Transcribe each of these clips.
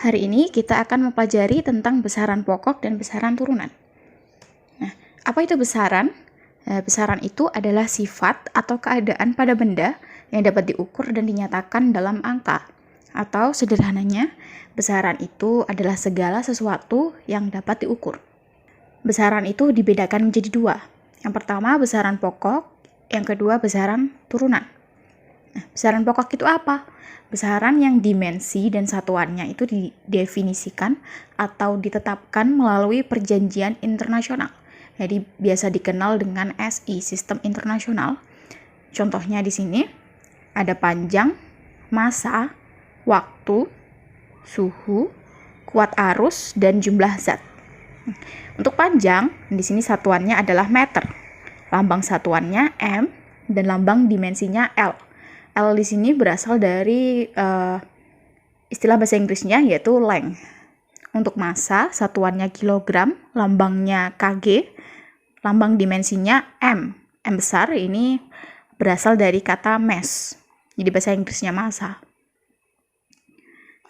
Hari ini kita akan mempelajari tentang besaran pokok dan besaran turunan. Nah, apa itu besaran? Besaran itu adalah sifat atau keadaan pada benda yang dapat diukur dan dinyatakan dalam angka. Atau sederhananya, besaran itu adalah segala sesuatu yang dapat diukur. Besaran itu dibedakan menjadi dua. Yang pertama, besaran pokok. Yang kedua, besaran turunan. Nah, besaran pokok itu apa? Besaran yang dimensi dan satuannya itu didefinisikan atau ditetapkan melalui perjanjian internasional. Jadi biasa dikenal dengan SI, Sistem Internasional. Contohnya di sini ada panjang, massa, waktu, suhu, kuat arus, dan jumlah zat. Untuk panjang, di sini satuannya adalah meter. Lambang satuannya M dan lambang dimensinya L. L di sini berasal dari istilah bahasa Inggrisnya yaitu length. Untuk massa, satuannya kilogram, lambangnya kg, lambang dimensinya M. M besar ini berasal dari kata mass. Jadi bahasa Inggrisnya massa.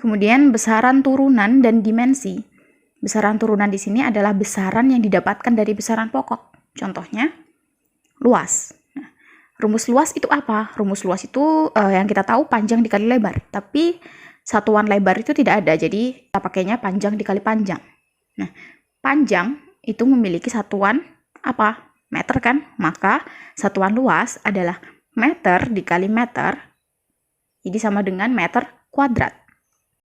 Kemudian besaran turunan dan dimensi. Besaran turunan di sini adalah besaran yang didapatkan dari besaran pokok. Contohnya, luas. Rumus luas itu apa? Rumus luas itu yang kita tahu panjang dikali lebar. Tapi satuan lebar itu tidak ada, jadi kita pakainya panjang dikali panjang. Nah, panjang itu memiliki satuan apa? Meter kan? Maka satuan luas adalah meter dikali meter, jadi sama dengan meter kuadrat.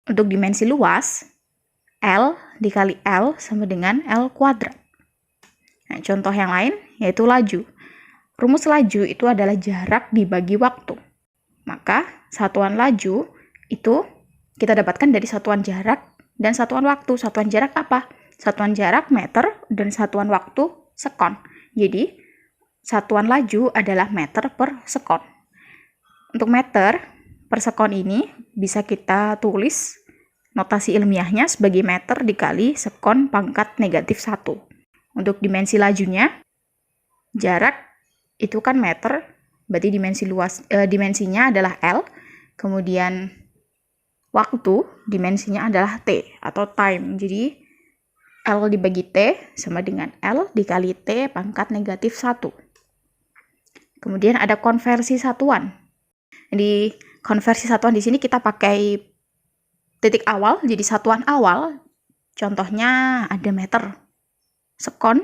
Untuk dimensi luas, L dikali L sama dengan L kuadrat. Nah, contoh yang lain yaitu laju. Rumus laju itu adalah jarak dibagi waktu. Maka satuan laju itu kita dapatkan dari satuan jarak dan satuan waktu. Satuan jarak apa? Satuan jarak meter dan satuan waktu sekon. Jadi satuan laju adalah meter per sekon. Untuk meter per sekon ini bisa kita tulis notasi ilmiahnya sebagai meter dikali sekon pangkat negatif 1. Untuk dimensi lajunya, jarak itu kan meter, berarti dimensinya adalah L, kemudian waktu dimensinya adalah T atau time. Jadi L dibagi T sama dengan L dikali T pangkat negatif 1. Kemudian ada konversi satuan. Jadi konversi satuan di sini kita pakai titik awal, jadi satuan awal. Contohnya ada meter, sekon,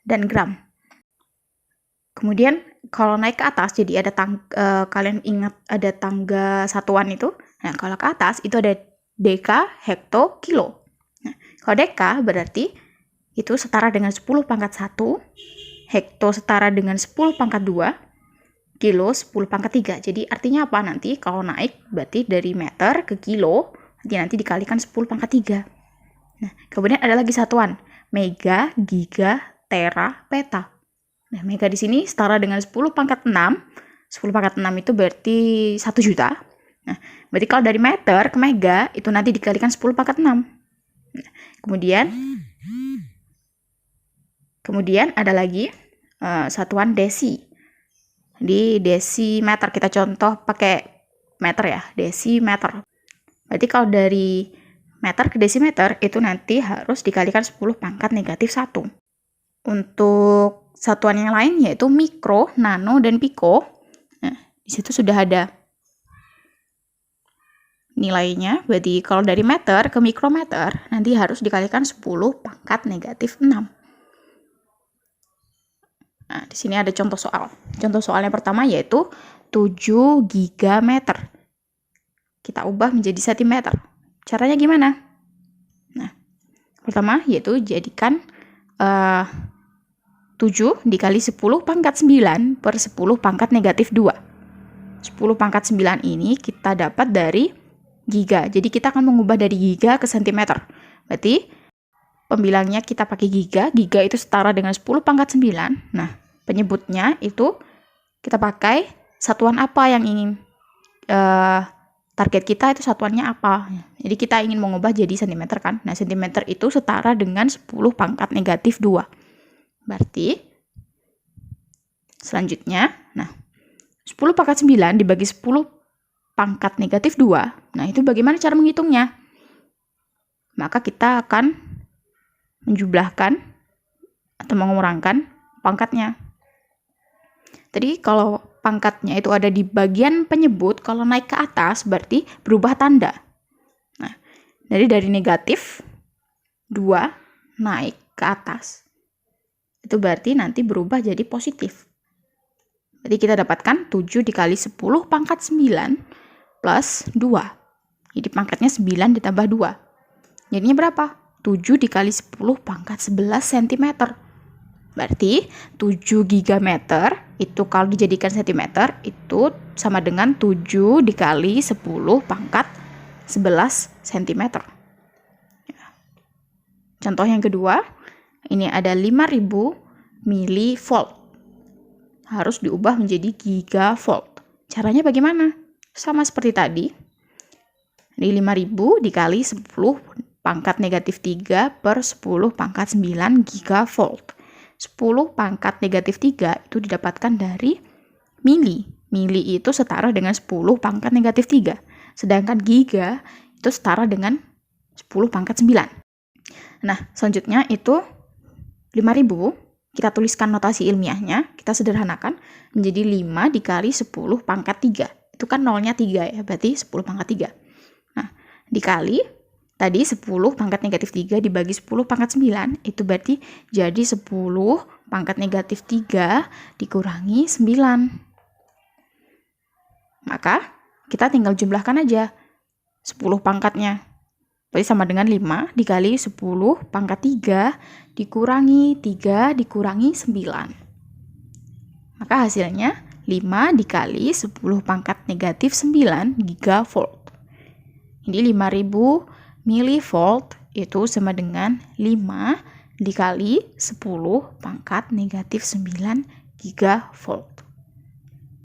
dan gram. Kemudian kalau naik ke atas, jadi ada kalian ingat ada tangga satuan itu. Nah, kalau ke atas itu ada deka, hekto, kilo. Nah, kalau deka berarti itu setara dengan 10 pangkat 1, hekto setara dengan 10 pangkat 2, kilo 10 pangkat 3. Jadi artinya apa nanti? Kalau naik berarti dari meter ke kilo, nanti dikalikan 10 pangkat 3. Nah, kemudian ada lagi satuan, mega, giga, tera, peta. Nah, mega di sini setara dengan 10 pangkat 6. 10 pangkat 6 itu berarti 1 juta. Nah, berarti kalau dari meter ke mega, itu nanti dikalikan 10 pangkat 6. Nah, kemudian ada lagi satuan desi. Di desimeter, kita contoh pakai meter ya, desimeter. Berarti kalau dari meter ke desimeter, itu nanti harus dikalikan 10 pangkat negatif 1. Untuk satuan yang lain yaitu mikro, nano, dan piko. Nah, di situ sudah ada nilainya. Berarti kalau dari meter ke mikrometer nanti harus dikalikan 10 pangkat negatif 6. Nah, di sini ada contoh soal. Contoh soal yang pertama yaitu 7 gigameter. Kita ubah menjadi sentimeter. Caranya gimana? Nah, pertama yaitu jadikan 7 dikali 10 pangkat 9 per 10 pangkat negatif 2. 10 pangkat 9 ini kita dapat dari giga. Jadi kita akan mengubah dari giga ke sentimeter. Berarti pembilangnya kita pakai giga. Giga itu setara dengan 10 pangkat 9. Nah, penyebutnya itu kita pakai satuan apa yang ingin target kita itu satuannya apa. Jadi kita ingin mengubah jadi sentimeter kan. Nah, sentimeter itu setara dengan 10 pangkat negatif 2. Berarti selanjutnya, nah 10 pangkat 9 dibagi 10 pangkat negatif 2. Nah, itu bagaimana cara menghitungnya? maka kita akan menjumlahkan atau mengurangkan pangkatnya. Jadi kalau pangkatnya itu ada di bagian penyebut, kalau naik ke atas berarti berubah tanda. Nah, dari negatif 2 naik ke atas, itu berarti nanti berubah jadi positif. Jadi kita dapatkan 7 dikali 10 pangkat 9 plus 2. Jadi pangkatnya 9 ditambah 2. Jadinya berapa? 7 dikali 10 pangkat 11 cm. Berarti 7 gigameter itu kalau dijadikan cm itu sama dengan 7 dikali 10 pangkat 11 cm. Contoh yang kedua, ini ada 5000 milivolt. Harus diubah menjadi gigavolt. Caranya bagaimana? Sama seperti tadi. Ini 5000 dikali 10 pangkat negatif 3 per 10 pangkat 9 gigavolt. 10 pangkat negatif 3 itu didapatkan dari mili. Mili itu setara dengan 10 pangkat negatif 3. Sedangkan giga itu setara dengan 10 pangkat 9. Nah, selanjutnya itu 5000, kita tuliskan notasi ilmiahnya, kita sederhanakan menjadi 5 dikali 10 pangkat 3. Itu kan nolnya 3 ya, berarti 10 pangkat 3. Nah, dikali tadi 10 pangkat negatif 3 dibagi 10 pangkat 9, itu berarti jadi 10 pangkat negatif 3 dikurangi 9. Maka kita tinggal jumlahkan aja 10 pangkatnya. Berarti sama dengan 5 dikali 10 pangkat 3 dikurangi 3 dikurangi 9. Maka hasilnya 5 dikali 10 pangkat negatif 9 gigavolt. Jadi 5000 milivolt itu sama dengan 5 dikali 10 pangkat negatif 9 gigavolt.